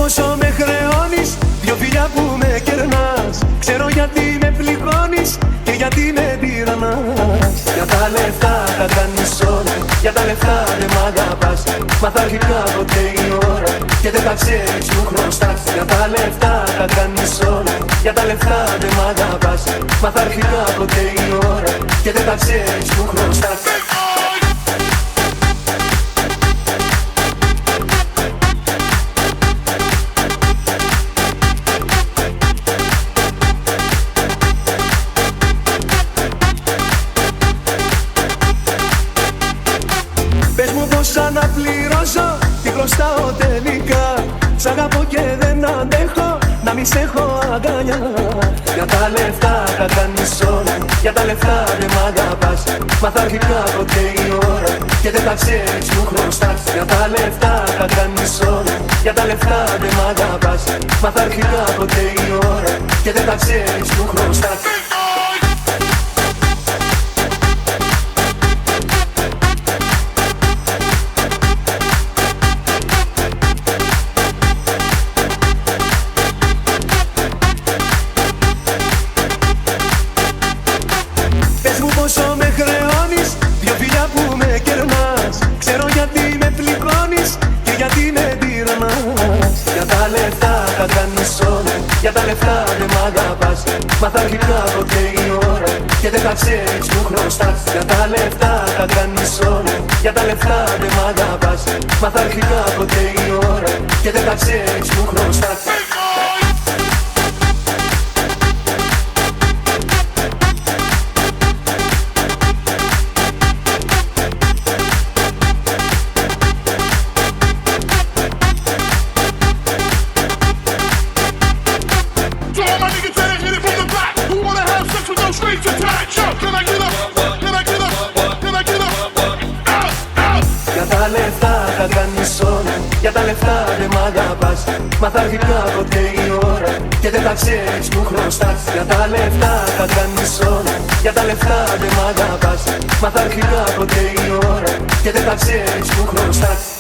πόσο με χρεώνεις, δυο φιλιά που με κερνάς. Ξέρω γιατί με πληγώνεις και γιατί με τυραννάς. Για τα λεφτά τα κάνεις όλα, για τα λεφτά δεν μ' αγαπάς. Μα θα έρθει κάποτε η ώρα και δεν θα ξέρεις που χρωστάς. Για τα λεφτά τα κάνεις όλα, για τα λεφτά δεν μ' αγαπάς. Μα θα έρθει κάποτε η ώρα και δεν θα ξέρεις που χρωστάς. Πες μου πόσα να πληρώσω, τι χρωστάω τελικά. Σ' αγαπώ και δεν αντέχω να μη σε έχω αγκαλιά. Για τα λεφτά τα κάνεις όλα, για τα λεφτά δεν μ' αγαπάς. Μα θα έρθει κάποτε η ώρα και δεν θα ξέρεις που χρωστάς. Για τα λεφτά τα κάνεις όλα, για τα λεφτά δεν μ' αγαπάς. Μα θα έρθει κάποτε η ώρα και δεν θα ξέρεις που χρωστάς. Πόσο με χρεώνεις, δυο φιλιά που με κερνάς. Ξέρω γιατί με πληγώνεις και γιατί με τυραννάς. Για τα λεφτά τα κάνεις όλα, για τα λεφτά δεν μ' αγαπάς. Μα θα έρθει κάποτε η ώρα και δεν θα ξέρεις που χρωστάς. Για τα λεφτά τα κάνεις όλα, για τα λεφτά δεν μ' αγαπάς. Μα θα έρθει κάποτε η ώρα και δεν θα ξέρεις που χρωστάς. Για τα λεφτά τα κάνεις όλα, για τα λεφτά δεν μ' αγαπάς. Μα θα έρθει κάποτε η ώρα και δεν θα ξέρεις που χρωστάς. Για τα λεφτά τα κάνεις όλα, για τα λεφτά δεν μ' αγαπάς. Μα θα έρθει κάποτε η ώρα και δεν θα ξέρεις που χρωστάς.